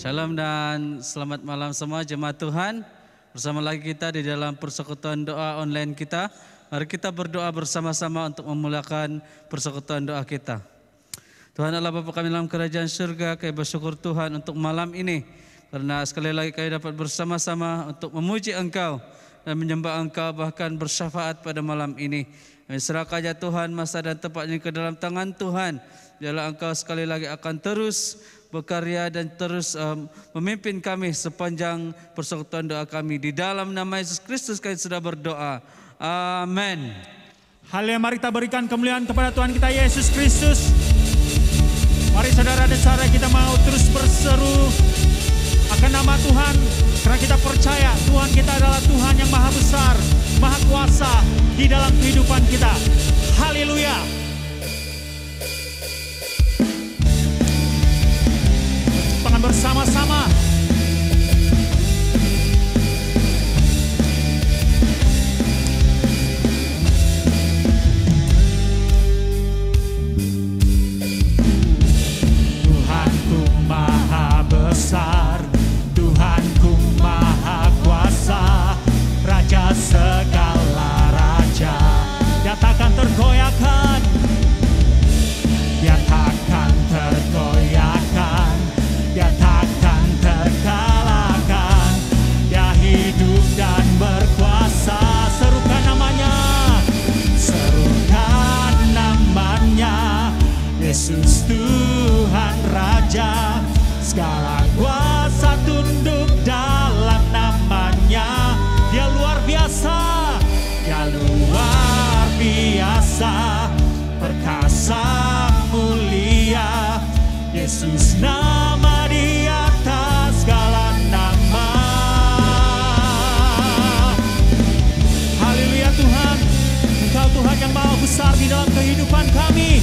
Shalom dan selamat malam semua jemaat Tuhan. Bersama lagi kita di dalam persekutuan doa online kita. Mari kita berdoa bersama-sama untuk memulakan persekutuan doa kita. Tuhan Allah Bapa kami dalam kerajaan surga, kami bersyukur Tuhan untuk malam ini. Karena sekali lagi kami dapat bersama-sama untuk memuji Engkau dan menyembah Engkau, bahkan bersyafaat pada malam ini. Kami serahkan ya Tuhan masa dan tempat ini ke dalam tangan Tuhan. Biarlah Engkau sekali lagi akan terus berkarya dan terus memimpin kami sepanjang persekutuan doa kami. Di dalam nama Yesus Kristus kami sudah berdoa. Amin. Haleluya, mari kita berikan kemuliaan kepada Tuhan kita Yesus Kristus. Mari saudara dan saudara kita mau terus berseru akan nama Tuhan, karena kita percaya Tuhan kita adalah Tuhan yang maha besar, maha kuasa di dalam kehidupan kita. Haleluya. Tangan bersama-sama. Tuhanku maha besar, Tuhanku maha kuasa, Raja segala raja. Dia takkan tergoyahkan, dia takkan tergoyahkan, dia takkan terkalahkan. Dia hidup dan berkuasa. Serukan namanya, serukan namanya. Yesus Tuhan Raja, segala kuasa tunduk dalam namanya. Dia luar biasa, dia luar biasa, perkasa mulia. Yesus nama di atas segala nama. Haleluya Tuhan, Engkau Tuhan yang maha besar di dalam kehidupan kami.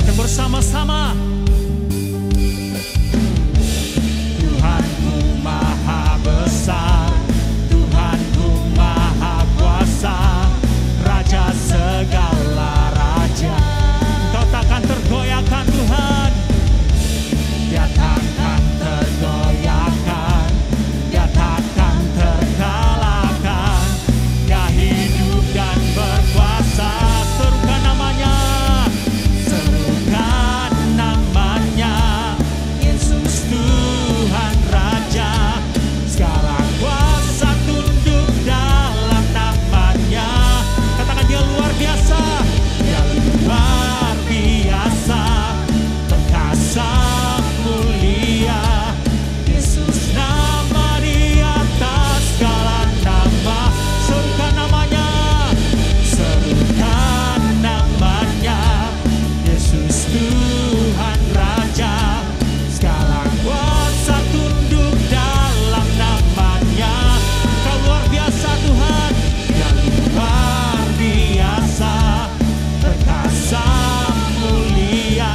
Dan bersama-sama, Tuhanku maha besar, Tuhanku maha kuasa, Raja segala raja. Engkau takkan tergoyahkan Tuhan, dia takkan tergoyahkan, dia takkan terkalahkan. Dia hidup dan berkuasa. Serukan namanya, serukan namanya. Yesus Tuhan Raja, segala kuasa tunduk dalam namanya. Katakan dia luar biasa, dia luar biasa, perkasa mulia. Yesus nama di atas segala nama. Serukan namanya, serukan namanya. Yesus Tuhan Raja, segala kuasa tunduk dalam namanya. Kau luar biasa Tuhan, dia luar biasa, perkasa mulia.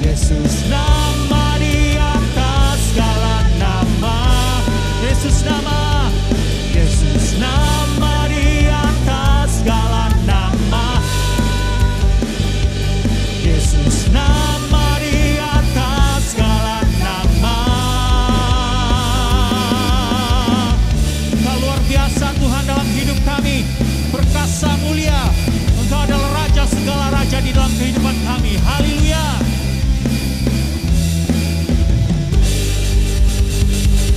Yesus nama di atas segala nama. Yesus nama, Yesus nama di atas segala nama. Yesus nama di atas segala nama. Engkau luar biasa Tuhan dalam hidup kami, perkasa mulia. Engkau adalah Raja segala raja di dalam kehidupan kami. Haleluya.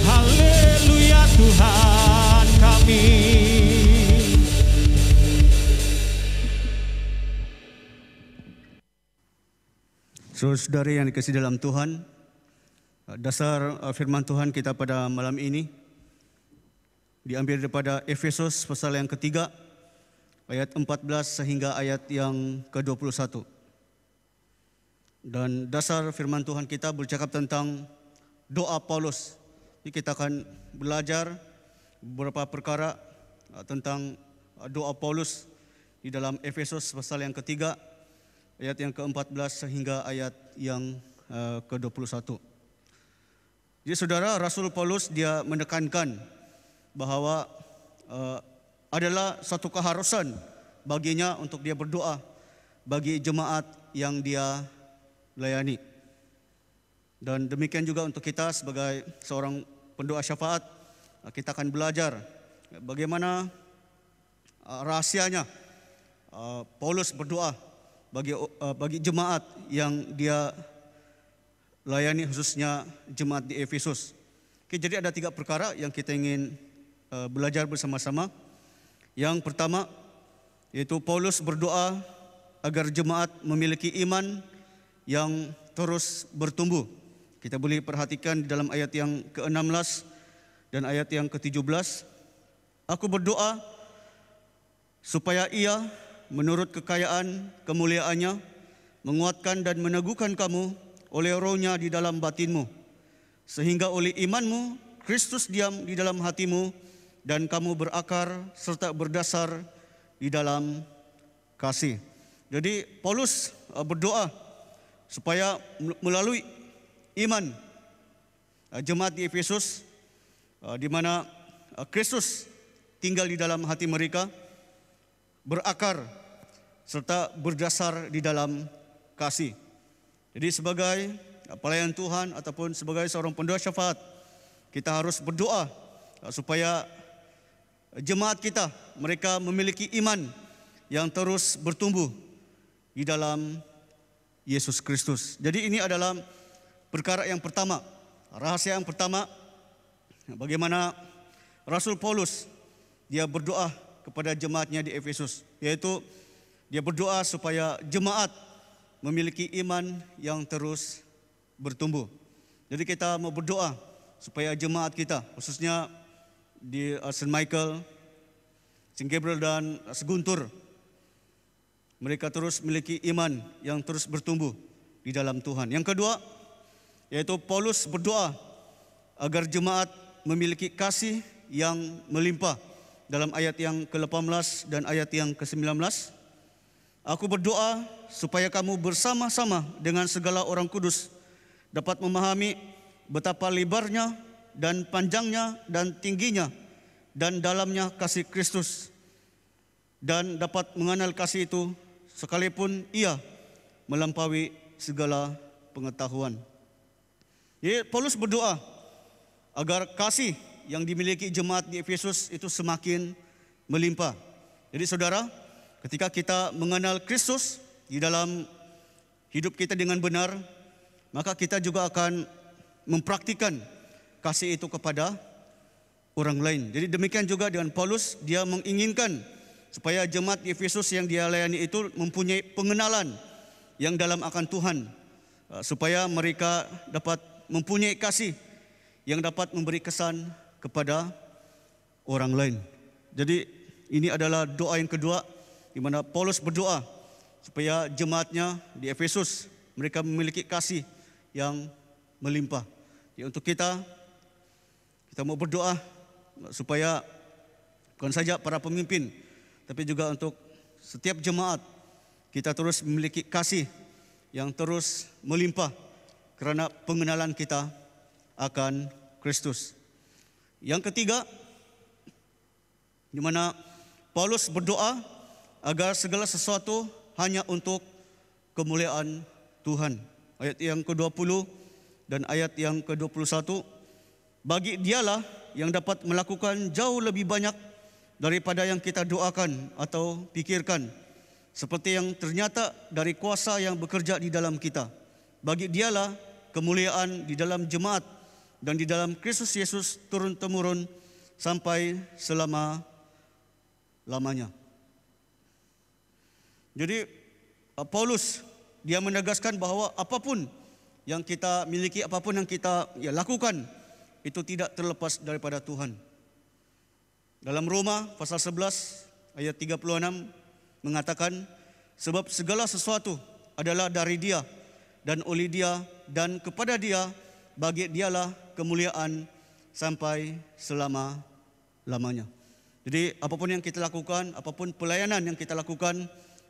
Haleluya Tuhan kami. Saudara-saudari yang dikasihi dalam Tuhan, dasar firman Tuhan kita pada malam ini diambil daripada Efesus pasal yang ketiga, ayat 14 sehingga ayat yang ke-21. Dan dasar firman Tuhan kita bercakap tentang doa Paulus. Jadi kita akan belajar beberapa perkara tentang doa Paulus di dalam Efesus pasal yang ketiga, ayat yang ke-14 sehingga ayat yang ke-21. Jadi saudara, Rasul Paulus dia menekankan bahawa adalah satu keharusan baginya untuk dia berdoa bagi jemaat yang dia layani. Dan demikian juga untuk kita sebagai seorang pendoa syafaat, kita akan belajar bagaimana rahasianya Paulus berdoa bagi jemaat yang dia layani, khususnya jemaat di Efesus. Oke, jadi ada 3 perkara yang kita ingin belajar bersama-sama. Yang pertama yaitu Paulus berdoa agar jemaat memiliki iman yang terus bertumbuh. Kita boleh perhatikan di dalam ayat yang ke-16 dan ayat yang ke-17. Aku berdoa supaya ia menurut kekayaan kemuliaannya menguatkan dan meneguhkan kamu oleh rohnya di dalam batinmu, sehingga oleh imanmu Kristus diam di dalam hatimu dan kamu berakar serta berdasar di dalam kasih. Jadi Paulus berdoa supaya melalui iman jemaat di Efesus, di mana Kristus tinggal di dalam hati mereka, berakar serta berdasar di dalam kasih. Jadi sebagai pelayan Tuhan ataupun sebagai seorang pendoa syafaat, kita harus berdoa supaya jemaat kita, mereka memiliki iman yang terus bertumbuh di dalam Yesus Kristus. Jadi ini adalah perkara yang pertama, rahasia yang pertama, bagaimana Rasul Paulus dia berdoa kepada jemaatnya di Efesus, yaitu dia berdoa supaya jemaat memiliki iman yang terus bertumbuh. Jadi kita mau berdoa supaya jemaat kita, khususnya di St. Michael, St. Gabriel dan Seguntur, mereka terus memiliki iman yang terus bertumbuh di dalam Tuhan. Yang kedua, yaitu Paulus berdoa agar jemaat memiliki kasih yang melimpah. Dalam ayat yang ke-18 dan ayat yang ke-19, aku berdoa supaya kamu bersama-sama dengan segala orang kudus dapat memahami betapa lebarnya dan panjangnya dan tingginya dan dalamnya kasih Kristus, dan dapat mengenal kasih itu sekalipun ia melampaui segala pengetahuan. Jadi Paulus berdoa agar kasih yang dimiliki jemaat di Efesus itu semakin melimpah. Jadi saudara, ketika kita mengenal Kristus di dalam hidup kita dengan benar, maka kita juga akan mempraktikkan kasih itu kepada orang lain. Jadi demikian juga dengan Paulus, dia menginginkan supaya jemaat di Efesus yang dia layani itu mempunyai pengenalan yang dalam akan Tuhan, supaya mereka dapat mempunyai kasih yang dapat memberi kesan kepada orang lain. Jadi ini adalah doa yang kedua, di mana Paulus berdoa supaya jemaatnya di Efesus mereka memiliki kasih yang melimpah. Jadi untuk kita mau berdoa supaya bukan saja para pemimpin, tapi juga untuk setiap jemaat kita terus memiliki kasih yang terus melimpah karena pengenalan kita akan Kristus. Yang ketiga, di mana Paulus berdoa agar segala sesuatu hanya untuk kemuliaan Tuhan. Ayat yang ke-20 dan ayat yang ke-21, bagi dialah yang dapat melakukan jauh lebih banyak daripada yang kita doakan atau pikirkan, seperti yang ternyata dari kuasa yang bekerja di dalam kita. Bagi dialah kemuliaan di dalam jemaat dan di dalam Kristus Yesus turun-temurun sampai selama-lamanya. Jadi Paulus dia menegaskan bahwa apapun yang kita miliki, apapun yang kita lakukan, itu tidak terlepas daripada Tuhan. Dalam Roma pasal 11 ayat 36 mengatakan, sebab segala sesuatu adalah dari Dia dan oleh Dia dan kepada Dia, bagi Dialah kemuliaan sampai selama-lamanya. Jadi apapun yang kita lakukan, apapun pelayanan yang kita lakukan,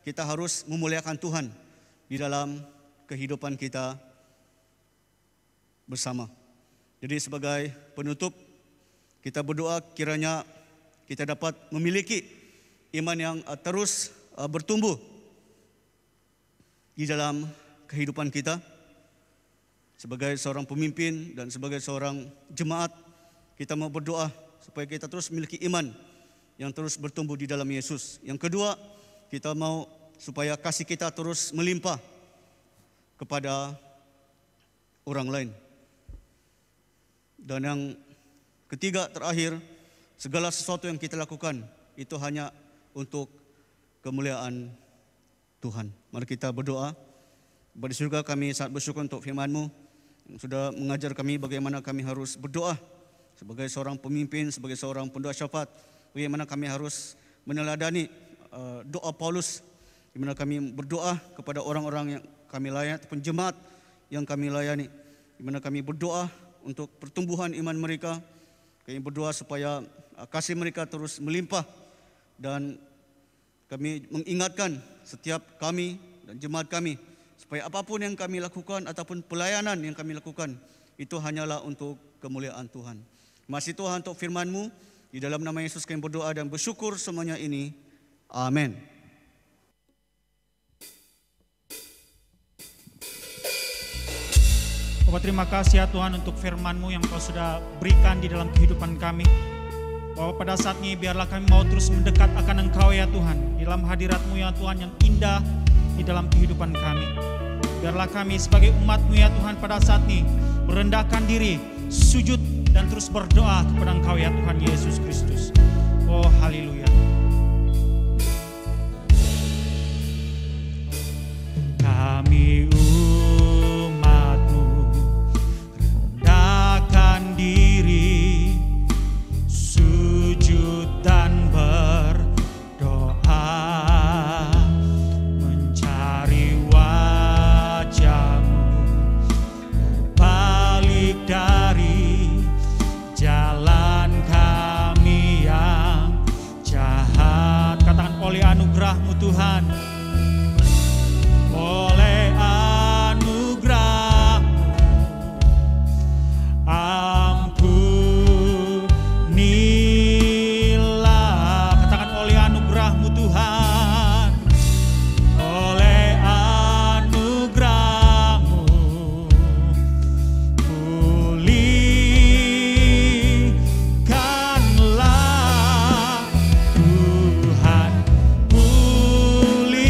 kita harus memuliakan Tuhan di dalam kehidupan kita bersama. Jadi sebagai penutup, kita berdoa kiranya kita dapat memiliki iman yang terus bertumbuh di dalam kehidupan kita. Sebagai seorang pemimpin dan sebagai seorang jemaat, kita mau berdoa supaya kita terus memiliki iman yang terus bertumbuh di dalam Yesus. Yang kedua, kita mau supaya kasih kita terus melimpah kepada orang lain. Dan yang ketiga, terakhir, segala sesuatu yang kita lakukan itu hanya untuk kemuliaan Tuhan. Mari kita berdoa. Bapa di surga, kami sangat bersyukur untuk firman-Mu yang sudah mengajar kami bagaimana kami harus berdoa sebagai seorang pemimpin, sebagai seorang pendoa syafaat, bagaimana kami harus meneladani doa Paulus, di mana kami berdoa kepada orang-orang yang kami layani ataupun jemaat yang kami layani, di mana kami berdoa untuk pertumbuhan iman mereka. Kami berdoa supaya kasih mereka terus melimpah, dan kami mengingatkan setiap kami dan jemaat kami supaya apapun yang kami lakukan ataupun pelayanan yang kami lakukan itu hanyalah untuk kemuliaan Tuhan. Masih Tuhan untuk firman-Mu, di dalam nama Yesus kami berdoa dan bersyukur semuanya ini. Amin. Bapak, terima kasih ya Tuhan untuk firman-Mu yang Kau sudah berikan di dalam kehidupan kami. Bapak, pada saat ini biarlah kami mau terus mendekat akan Engkau ya Tuhan, di dalam hadirat-Mu ya Tuhan yang indah di dalam kehidupan kami. Biarlah kami sebagai umat-Mu ya Tuhan pada saat ini merendahkan diri, sujud dan terus berdoa kepada Engkau ya Tuhan Yesus Kristus. Oh haleluya. Kami umat-Mu rendahkan diri, sujud dan berdoa, mencari wajah-Mu, berbalik dari jalan kami yang jahat. Katakan, oleh anugerah-Mu Tuhan, oleh anugerah-Mu ampunilah. Katakan, oleh anugerah-Mu Tuhan, oleh anugerah-Mu pulihkanlah Tuhan, pulihkanlah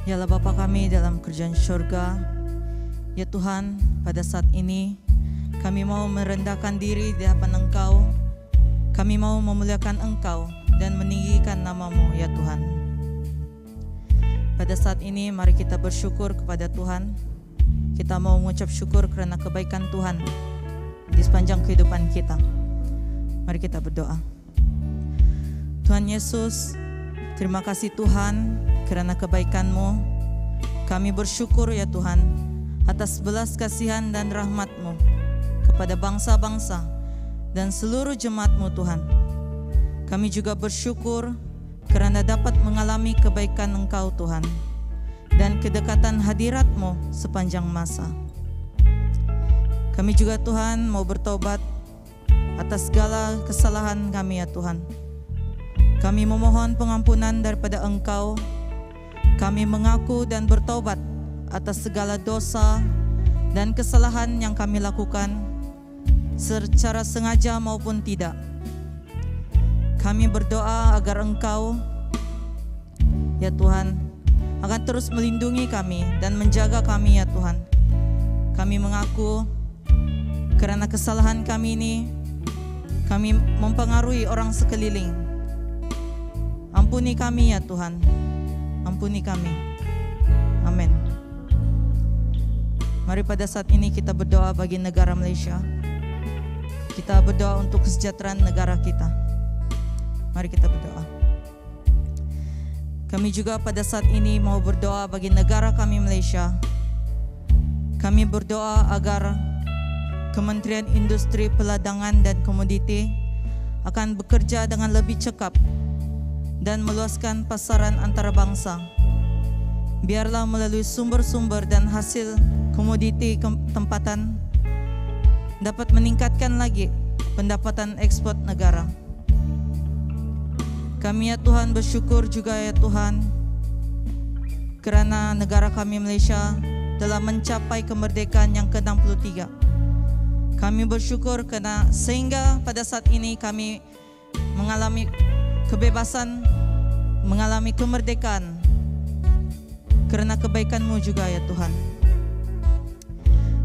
Yalah Bapa kami dalam kerajaan syurga, ya Tuhan, pada saat ini kami mau merendahkan diri di hadapan Engkau. Kami mau memuliakan Engkau dan meninggikan nama-Mu, ya Tuhan. Pada saat ini mari kita bersyukur kepada Tuhan. Kita mau mengucap syukur karena kebaikan Tuhan di sepanjang kehidupan kita. Mari kita berdoa. Tuhan Yesus, terima kasih Tuhan karena kebaikan-Mu. Kami bersyukur ya Tuhan atas belas kasihan dan rahmat-Mu kepada bangsa-bangsa dan seluruh jemaat-Mu Tuhan. Kami juga bersyukur karena dapat mengalami kebaikan Engkau Tuhan dan kedekatan hadirat-Mu sepanjang masa. Kami juga Tuhan mau bertobat atas segala kesalahan kami ya Tuhan. Kami memohon pengampunan daripada Engkau. Kami mengaku dan bertobat atas segala dosa dan kesalahan yang kami lakukan secara sengaja maupun tidak. Kami berdoa agar Engkau, ya Tuhan, akan terus melindungi kami dan menjaga kami ya Tuhan. Kami mengaku karena kesalahan kami ini, kami mempengaruhi orang sekeliling. Ampuni kami ya Tuhan, ampuni kami. Amin. Mari pada saat ini kita berdoa bagi negara Malaysia. Kita berdoa untuk kesejahteraan negara kita. Mari kita berdoa. Kami juga pada saat ini mau berdoa bagi negara kami Malaysia. Kami berdoa agar Kementerian Industri Peladangan dan Komoditi akan bekerja dengan lebih cekap dan meluaskan pasaran antarabangsa. Biarlah melalui sumber-sumber dan hasil komoditi tempatan dapat meningkatkan lagi pendapatan ekspor negara. Kami ya Tuhan bersyukur juga ya Tuhan kerana negara kami Malaysia telah mencapai kemerdekaan yang ke-63. Kami bersyukur kerana sehingga pada saat ini kami mengalami kebebasan, mengalami kemerdekaan kerana kebaikan-Mu juga ya Tuhan.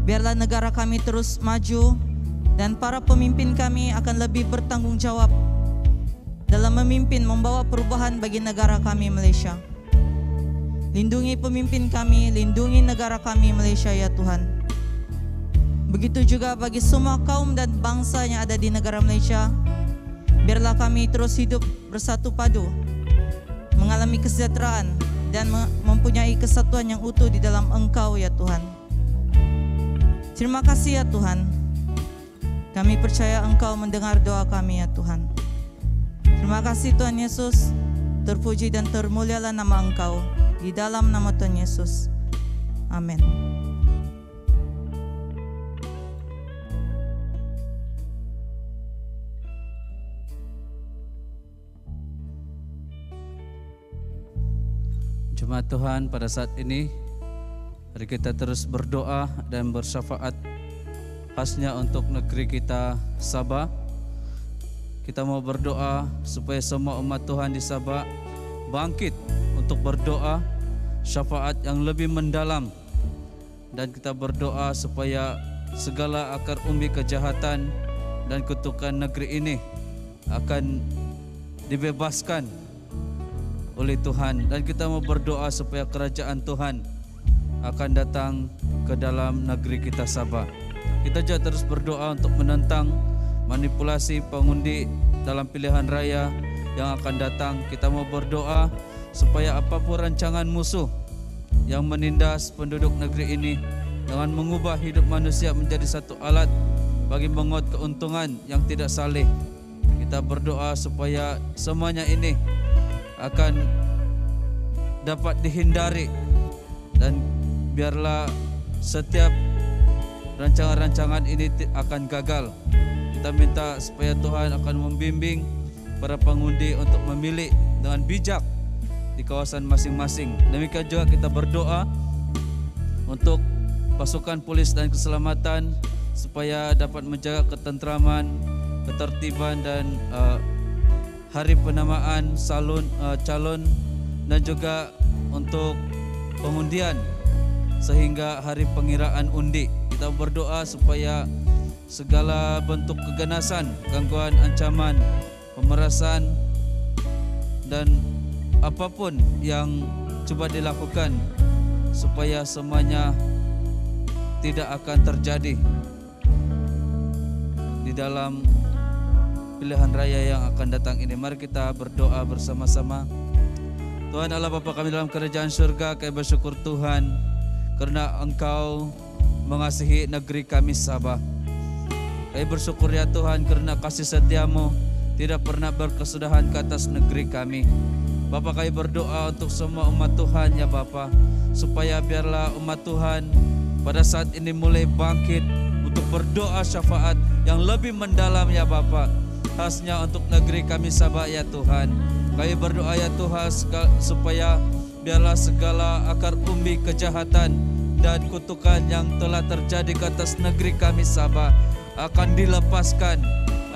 Biarlah negara kami terus maju dan para pemimpin kami akan lebih bertanggung jawab dalam memimpin membawa perubahan bagi negara kami Malaysia. Lindungi pemimpin kami, lindungi negara kami Malaysia ya Tuhan. Begitu juga bagi semua kaum dan bangsa yang ada di negara Malaysia. Biarlah kami terus hidup bersatu padu, mengalami kesejahteraan dan mempunyai kesatuan yang utuh di dalam Engkau ya Tuhan. Terima kasih ya Tuhan. Kami percaya Engkau mendengar doa kami ya Tuhan. Terima kasih Tuhan Yesus. Terpuji dan termulialah nama Engkau di dalam nama Tuhan Yesus. Amin. Jemaat Tuhan, pada saat ini mari kita terus berdoa dan bersyafaat khasnya untuk negeri kita Sabah. Kita mau berdoa supaya semua umat Tuhan di Sabah bangkit untuk berdoa syafaat yang lebih mendalam, dan kita berdoa supaya segala akar umbi kejahatan dan kutukan negeri ini akan dibebaskan oleh Tuhan, dan kita mau berdoa supaya kerajaan Tuhan akan datang ke dalam negeri kita Sabah. Kita juga terus berdoa untuk menentang manipulasi pengundi dalam pilihan raya yang akan datang. Kita mau berdoa supaya apapun rancangan musuh yang menindas penduduk negeri ini dengan mengubah hidup manusia menjadi satu alat bagi menguat keuntungan yang tidak saleh. Kita berdoa supaya semuanya ini akan dapat dihindari, dan biarlah setiap rancangan-rancangan ini akan gagal. Kita minta supaya Tuhan akan membimbing para pengundi untuk memilih dengan bijak di kawasan masing-masing. Demikian juga kita berdoa untuk pasukan polis dan keselamatan supaya dapat menjaga ketentraman, ketertiban dan hari penamaan calon, dan juga untuk pengundian sehingga hari pengiraan undi. Kita berdoa supaya segala bentuk keganasan, gangguan, ancaman, pemerasan dan apapun yang coba dilakukan supaya semuanya tidak akan terjadi di dalam pilihan raya yang akan datang ini. Mari kita berdoa bersama-sama. Tuhan Allah Bapa kami dalam kerajaan surga, kami bersyukur Tuhan karena Engkau mengasihi negeri kami Sabah. Kami bersyukur ya Tuhan karena kasih setiamu tidak pernah berkesudahan ke atas negeri kami. Bapa kami berdoa untuk semua umat Tuhan ya Bapa, supaya biarlah umat Tuhan pada saat ini mulai bangkit untuk berdoa syafaat yang lebih mendalam ya Bapa, khasnya untuk negeri kami Sabah ya Tuhan. Kami berdoa ya Tuhan supaya biarlah segala akar umbi kejahatan dan kutukan yang telah terjadi ke atas negeri kami Sabah akan dilepaskan,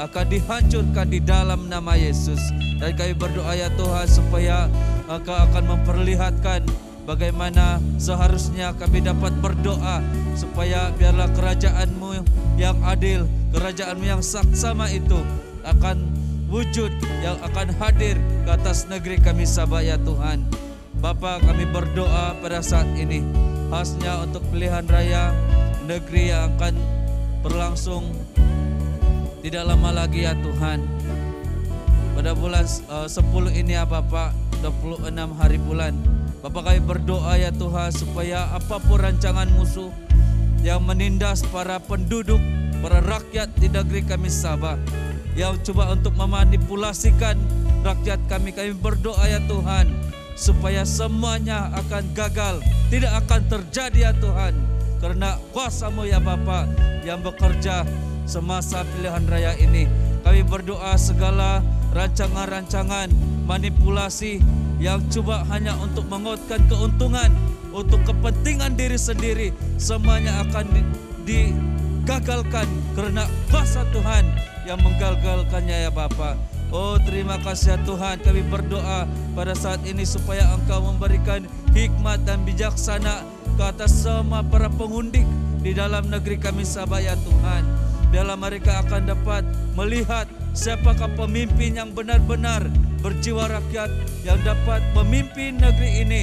akan dihancurkan di dalam nama Yesus. Dan kami berdoa ya Tuhan supaya Engkau akan memperlihatkan bagaimana seharusnya kami dapat berdoa supaya biarlah kerajaan-Mu yang adil, kerajaan-Mu yang saksama itu akan wujud, yang akan hadir ke atas negeri kami Sabah ya Tuhan. Bapa kami berdoa pada saat ini khasnya untuk pilihan raya negeri yang akan berlangsung tidak lama lagi ya Tuhan. Pada bulan 10 ini ya Bapak, 26 hari bulan. Bapak kami berdoa ya Tuhan supaya apapun rancangan musuh yang menindas para penduduk, para rakyat di negeri kami Sabah, yang coba untuk memanipulasikan rakyat kami berdoa ya Tuhan supaya semuanya akan gagal, tidak akan terjadi ya Tuhan, karena kuasa-Mu ya Bapa yang bekerja semasa pilihan raya ini. Kami berdoa segala rancangan-rancangan manipulasi yang coba hanya untuk mengautkan keuntungan untuk kepentingan diri sendiri, semuanya akan digagalkan karena kuasa Tuhan yang menggagalkannya ya Bapa. Oh terima kasih ya Tuhan, kami berdoa pada saat ini supaya Engkau memberikan hikmat dan bijaksana ke atas semua para pengundi di dalam negeri kami Sabah ya Tuhan. Biarlah mereka akan dapat melihat siapakah pemimpin yang benar-benar berjiwa rakyat, yang dapat memimpin negeri ini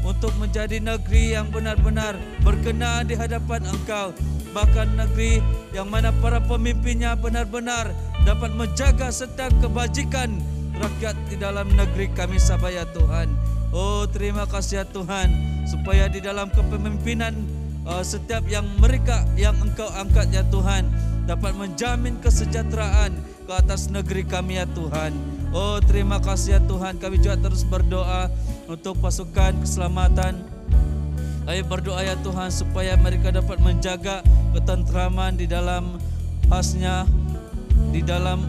untuk menjadi negeri yang benar-benar berkenan di hadapan Engkau. Bahkan negeri yang mana para pemimpinnya benar-benar dapat menjaga setiap kebajikan rakyat di dalam negeri kami Sabah ya Tuhan. Oh terima kasih ya Tuhan, supaya di dalam kepemimpinan setiap yang mereka yang Engkau angkat ya Tuhan dapat menjamin kesejahteraan ke atas negeri kami ya Tuhan. Oh terima kasih ya Tuhan, kami juga terus berdoa untuk pasukan keselamatan. Kami berdoa ya Tuhan supaya mereka dapat menjaga ketentraman di dalam khasnya di dalam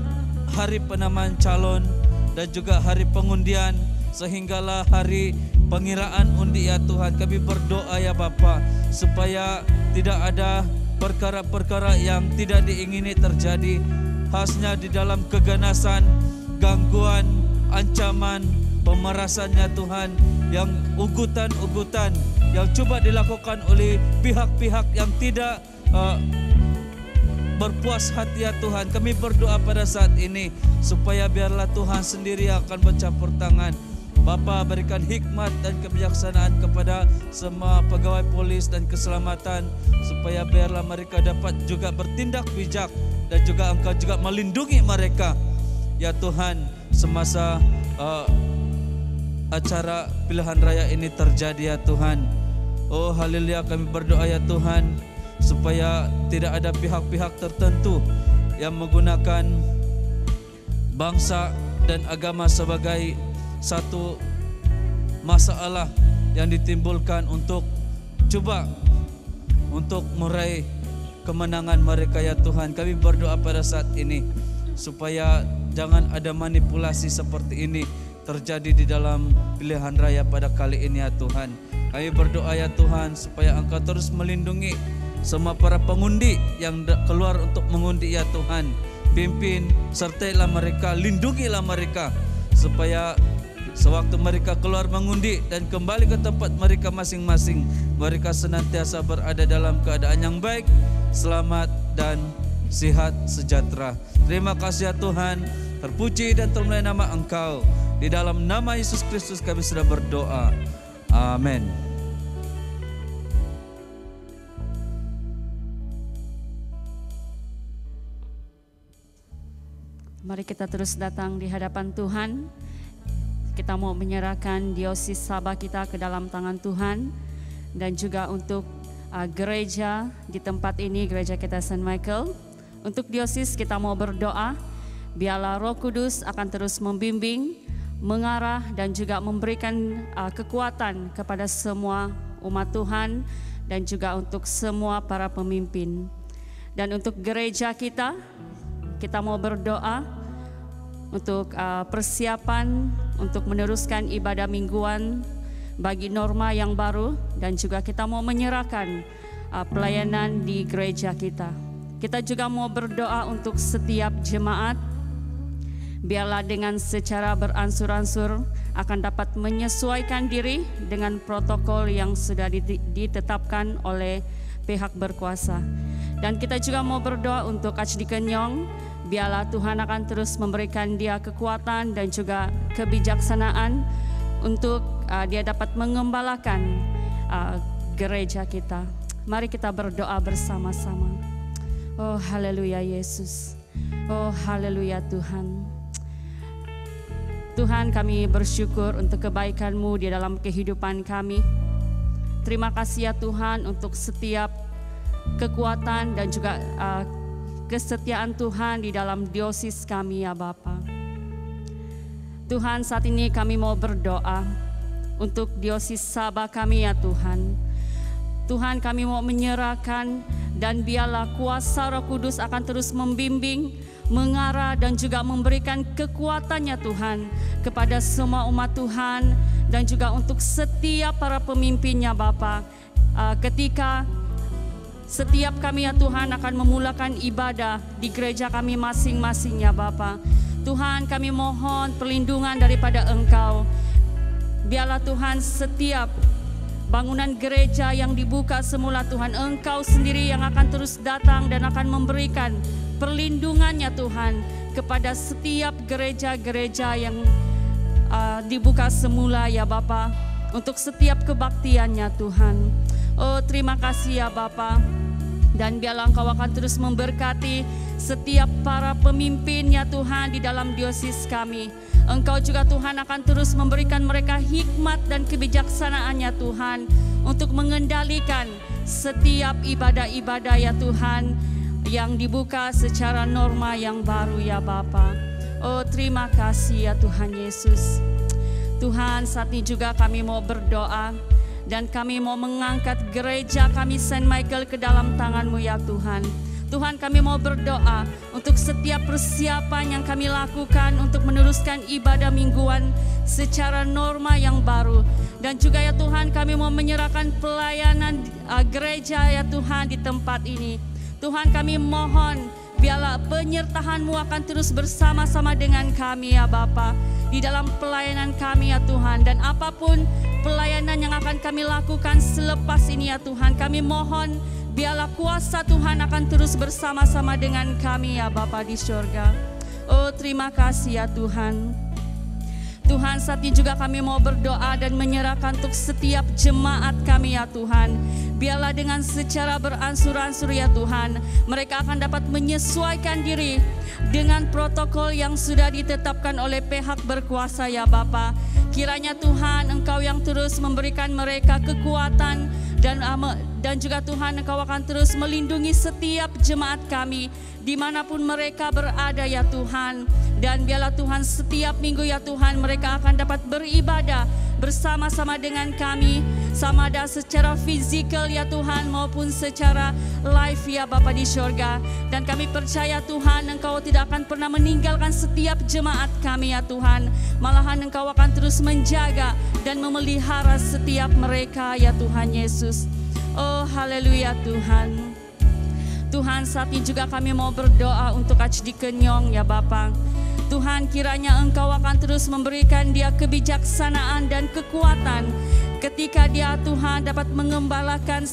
hari penamaan calon dan juga hari pengundian sehinggalah hari pengiraan undi ya Tuhan. Kami berdoa ya Bapa supaya tidak ada perkara-perkara yang tidak diingini terjadi, khasnya di dalam keganasan, gangguan, ancaman, pemerasannya Tuhan, yang ugutan-ugutan yang coba dilakukan oleh pihak-pihak yang tidak berpuas hati ya Tuhan. Kami berdoa pada saat ini supaya biarlah Tuhan sendiri yang akan bercampur tangan. Bapa berikan hikmat dan kebijaksanaan kepada semua pegawai polis dan keselamatan supaya biarlah mereka dapat juga bertindak bijak dan juga Engkau juga melindungi mereka ya Tuhan semasa acara pilihan raya ini terjadi ya Tuhan. Oh haleluya, kami berdoa ya Tuhan supaya tidak ada pihak-pihak tertentu yang menggunakan bangsa dan agama sebagai satu masalah yang ditimbulkan untuk coba untuk meraih kemenangan mereka ya Tuhan. Kami berdoa pada saat ini supaya jangan ada manipulasi seperti ini terjadi di dalam pilihan raya pada kali ini ya Tuhan. Kami berdoa ya Tuhan supaya Engkau terus melindungi semua para pengundi yang keluar untuk mengundi ya Tuhan. Pimpin, sertailah mereka, lindungilah mereka supaya Sewaktu mereka keluar mengundi dan kembali ke tempat mereka masing-masing, mereka senantiasa berada dalam keadaan yang baik, selamat dan sehat sejahtera. Terima kasih ya Tuhan, terpuji dan termulia nama Engkau. Di dalam nama Yesus Kristus kami sudah berdoa. Amin. Mari kita terus datang di hadapan Tuhan. Kita mau menyerahkan diosis Sabah kita ke dalam tangan Tuhan. Dan juga untuk gereja di tempat ini, gereja kita St. Michael. Untuk diosis kita mau berdoa, biarlah Roh Kudus akan terus membimbing, mengarah dan juga memberikan kekuatan kepada semua umat Tuhan dan juga untuk semua para pemimpin. Dan untuk gereja kita mau berdoa untuk persiapan untuk meneruskan ibadah mingguan bagi norma yang baru, dan juga kita mau menyerahkan pelayanan di gereja kita. Kita juga mau berdoa untuk setiap jemaat, biarlah dengan secara beransur-ansur akan dapat menyesuaikan diri dengan protokol yang sudah ditetapkan oleh pihak berkuasa. Dan kita juga mau berdoa untuk Archdeacon Yong, biarlah Tuhan akan terus memberikan dia kekuatan dan juga kebijaksanaan untuk dia dapat mengembalakan gereja kita. Mari kita berdoa bersama-sama. Oh haleluya Yesus. Oh haleluya Tuhan. Tuhan, kami bersyukur untuk kebaikan-Mu di dalam kehidupan kami. Terima kasih ya Tuhan untuk setiap kekuatan dan juga kesetiaan Tuhan di dalam diosis kami ya Bapa. Tuhan, saat ini kami mau berdoa untuk diosis Sabah kami ya Tuhan. Tuhan, kami mau menyerahkan dan biarlah kuasa Roh Kudus akan terus membimbing, mengarah dan juga memberikan kekuatannya Tuhan kepada semua umat Tuhan dan juga untuk setiap para pemimpinnya Bapa. Ketika setiap kami ya Tuhan akan memulakan ibadah di gereja kami masing-masing ya Bapa. Tuhan, kami mohon perlindungan daripada Engkau. Biarlah Tuhan setiap bangunan gereja yang dibuka semula Tuhan, Engkau sendiri yang akan terus datang dan akan memberikan perlindungannya Tuhan kepada setiap gereja-gereja yang dibuka semula ya Bapa, untuk setiap kebaktiannya Tuhan. Oh terima kasih ya Bapa. Dan biarlah Engkau akan terus memberkati setiap para pemimpinnya Tuhan di dalam diosis kami. Engkau juga Tuhan akan terus memberikan mereka hikmat dan kebijaksanaannya Tuhan untuk mengendalikan setiap ibadah-ibadah ya Tuhan yang dibuka secara norma yang baru ya Bapa. Oh terima kasih ya Tuhan Yesus. Tuhan, saat ini juga kami mau berdoa dan kami mau mengangkat gereja kami St. Michael ke dalam tangan-Mu ya Tuhan. Tuhan, kami mau berdoa untuk setiap persiapan yang kami lakukan untuk meneruskan ibadah mingguan secara norma yang baru. Dan juga ya Tuhan, kami mau menyerahkan pelayanan gereja ya Tuhan di tempat ini. Tuhan, kami mohon biarlah penyertaan-Mu akan terus bersama-sama dengan kami ya Bapa di dalam pelayanan kami ya Tuhan. Dan apapun pelayanan yang akan kami lakukan selepas ini ya Tuhan, kami mohon biarlah kuasa Tuhan akan terus bersama-sama dengan kami ya Bapa di surga. Oh terima kasih ya Tuhan. Tuhan, saat ini juga kami mau berdoa dan menyerahkan untuk setiap jemaat kami ya Tuhan. Biarlah dengan secara beransur-ansur ya Tuhan, mereka akan dapat menyesuaikan diri dengan protokol yang sudah ditetapkan oleh pihak berkuasa ya Bapa. Kiranya Tuhan, Engkau yang terus memberikan mereka kekuatan dan juga Tuhan, Engkau akan terus melindungi setiap jemaat kami dimanapun mereka berada ya Tuhan. Dan biarlah Tuhan setiap minggu ya Tuhan mereka akan dapat beribadah bersama-sama dengan kami, sama ada secara fisikal ya Tuhan maupun secara live ya Bapa di surga. Dan kami percaya Tuhan, Engkau tidak akan pernah meninggalkan setiap jemaat kami ya Tuhan. Malahan Engkau akan terus menjaga dan memelihara setiap mereka ya Tuhan Yesus. Oh haleluya Tuhan. Tuhan, saat ini juga kami mau berdoa untuk Archdeacon Yong ya Bapa. Tuhan, kiranya Engkau akan terus memberikan dia kebijaksanaan dan kekuatan ketika dia, Tuhan, dapat mengembalakan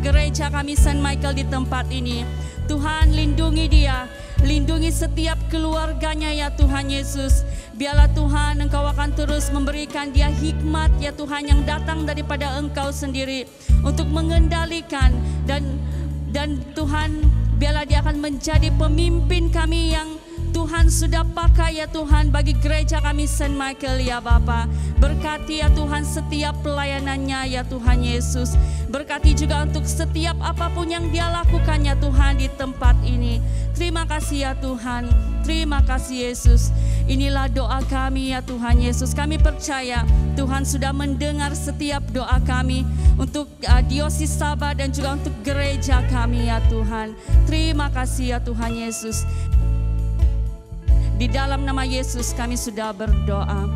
gereja kami Saint Michael di tempat ini. Tuhan, lindungi dia, lindungi setiap keluarganya ya Tuhan Yesus. Biarlah Tuhan, Engkau akan terus memberikan dia hikmat ya Tuhan yang datang daripada Engkau sendiri untuk mengendalikan dan Tuhan, biarlah dia akan menjadi pemimpin kami yang Tuhan sudah pakai ya Tuhan bagi gereja kami Saint Michael ya Bapa. Berkati ya Tuhan setiap pelayanannya ya Tuhan Yesus. Berkati juga untuk setiap apapun yang dia lakukan ya Tuhan di tempat ini. Terima kasih ya Tuhan. Terima kasih Yesus. Inilah doa kami ya Tuhan Yesus. Kami percaya Tuhan sudah mendengar setiap doa kami untuk Diosis Sabah dan juga untuk gereja kami ya Tuhan. Terima kasih ya Tuhan Yesus. Di dalam nama Yesus kami sudah berdoa.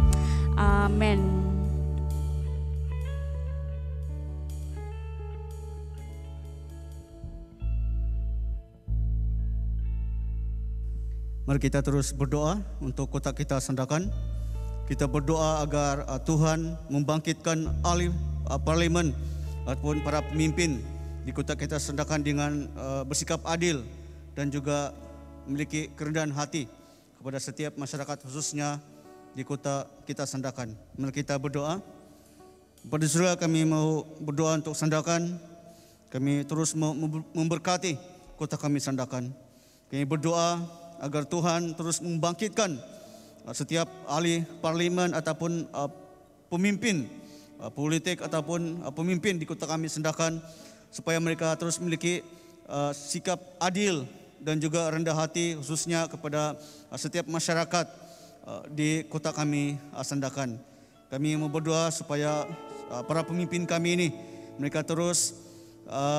Amin. Mari kita terus berdoa untuk kota kita Sandakan. Kita berdoa agar Tuhan membangkitkan ahli parlimen ataupun para pemimpin di kota kita Sandakan dengan bersikap adil dan juga memiliki kerendahan hati kepada setiap masyarakat, khususnya di kota kita Sandakan. Mari kita berdoa. Pada surga kami mau berdoa untuk Sandakan. Kami terus memberkati kota kami Sandakan. Kami berdoa agar Tuhan terus membangkitkan setiap ahli parlimen ataupun pemimpin politik ataupun pemimpin di kota kami Sandakan, supaya mereka terus memiliki sikap adil dan juga rendah hati, khususnya kepada setiap masyarakat di kota kami Sandakan. Kami mau berdoa supaya para pemimpin kami ini mereka terus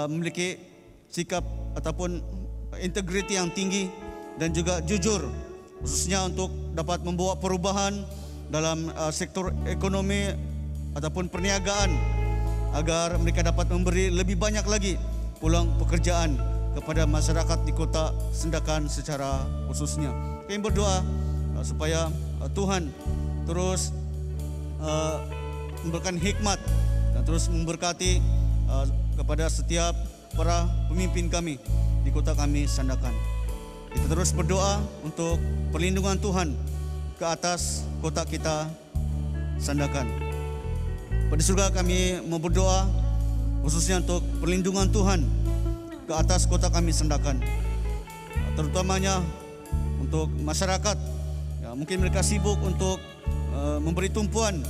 memiliki sikap ataupun integriti yang tinggi dan juga jujur, khususnya untuk dapat membawa perubahan dalam sektor ekonomi ataupun perniagaan, agar mereka dapat memberi lebih banyak lagi peluang pekerjaan kepada masyarakat di kota Sandakan secara khususnya. Kami berdoa supaya Tuhan terus memberikan hikmat dan terus memberkati kepada setiap para pemimpin kami di kota kami Sandakan. Kita terus berdoa untuk perlindungan Tuhan ke atas kota kita Sandakan. Pada surga kami mau berdoa khususnya untuk perlindungan Tuhan ke atas kota kami Sandakan, terutamanya untuk masyarakat. Ya, mungkin mereka sibuk untuk memberi tumpuan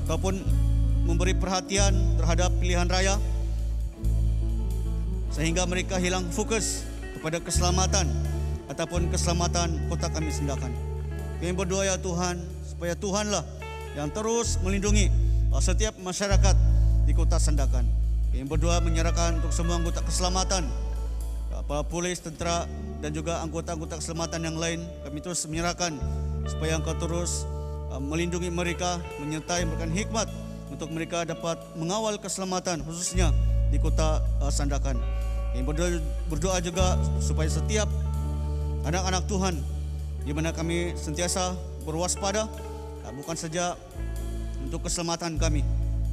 ataupun memberi perhatian terhadap pilihan raya, sehingga mereka hilang fokus kepada keselamatan ataupun keselamatan kota kami Sandakan. Kami berdoa ya Tuhan, supaya Tuhanlah yang terus melindungi setiap masyarakat di kota Sandakan. Kami berdoa menyerahkan untuk semua anggota keselamatan, para polis, tentera dan juga anggota-anggota keselamatan yang lain. Kami terus menyerahkan supaya Engkau terus melindungi mereka, menyertai, memberikan hikmat untuk mereka dapat mengawal keselamatan khususnya di kota Sandakan. Kami berdoa juga supaya setiap anak-anak Tuhan di mana kami sentiasa berwaspada, bukan saja untuk keselamatan kami,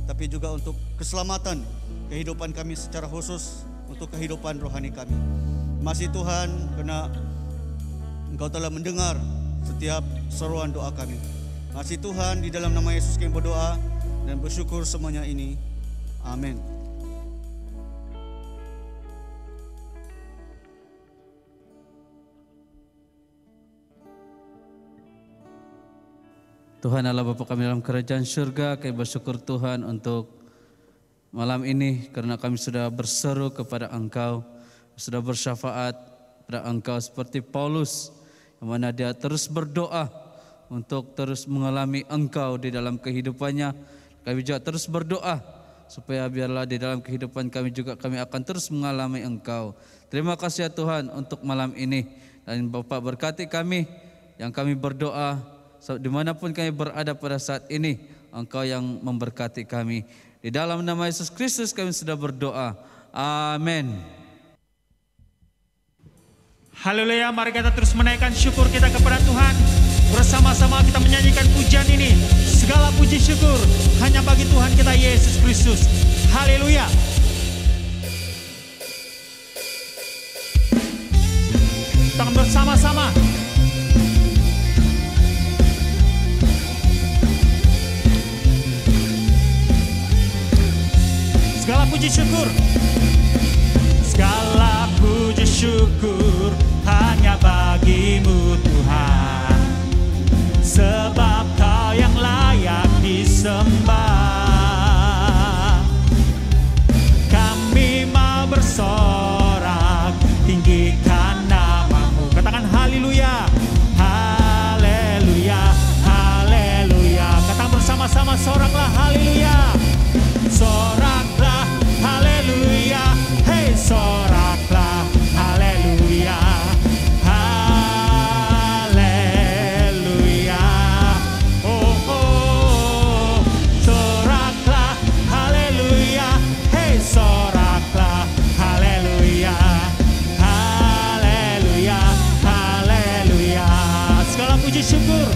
tapi juga untuk keselamatan kehidupan kami secara khusus, untuk kehidupan rohani kami. Masih Tuhan, karena Engkau telah mendengar setiap seruan doa kami. Masih Tuhan, di dalam nama Yesus kami berdoa dan bersyukur semuanya ini. Amin. Tuhan Allah Bapa kami dalam kerajaan syurga, kami bersyukur Tuhan untuk malam ini karena kami sudah berseru kepada Engkau, sudah bersyafaat kepada Engkau seperti Paulus yang mana dia terus berdoa untuk terus mengalami Engkau di dalam kehidupannya. Kami juga terus berdoa supaya biarlah di dalam kehidupan kami juga kami akan terus mengalami Engkau. Terima kasih ya Tuhan untuk malam ini, dan Bapak berkati kami yang kami berdoa dimanapun kami berada pada saat ini. Engkau yang memberkati kami. Di dalam nama Yesus Kristus kami sudah berdoa. Amin. Haleluya, mari kita terus menaikkan syukur kita kepada Tuhan. Bersama-sama kita menyanyikan pujian ini. Segala puji syukur hanya bagi Tuhan kita Yesus Kristus. Haleluya. Kita bersama-sama. Segala puji syukur. Segala puji syukur hanya bagimu Tuhan. Sebab Kau yang layak disembah. Kami mau bersorak tinggikan namamu. Katakan haleluya. Haleluya. Haleluya. Katakan bersama-sama, soraklah haleluya. Soraklah haleluya. Hey, soraklah haleluya. Haleluya. Oh, oh. Soraklah haleluya. Hey, soraklah haleluya. Haleluya. Haleluya. Segala puji syukur.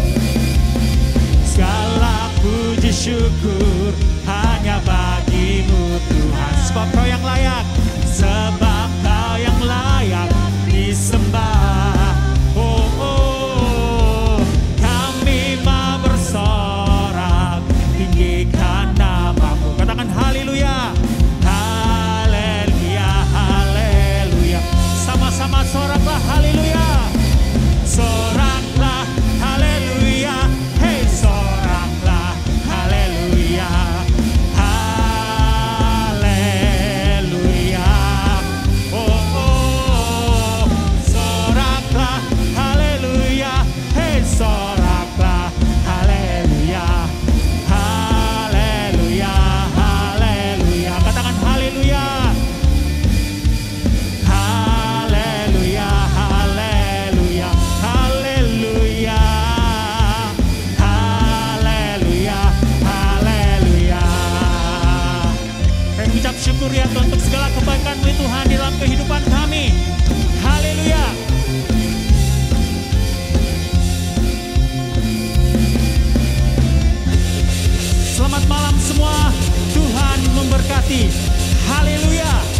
Segala puji syukur hanya bagimu Tuhan. Sebab Kau yang layak. Sebab Kau yang layak disembah. Oh, oh. Kami mau bersorak tinggikan namamu. Katakan haleluya. Haleluya. Haleluya. Sama-sama soraklah haleluya. Soraklah haleluya. Hey, soraklah haleluya. Haleluya. Oh, oh. Soraklah haleluya. Hey, soraklah haleluya. Haleluya. Haleluya. Katakan haleluya. Haleluya. Haleluya. Haleluya. Haleluya. Haleluya. Kami mengucap syukur ya Tuhan untuk segala kebaikan-Mu Tuhan di dalam kehidupan kami. Haleluya. Selamat malam semua. Tuhan memberkati. Haleluya.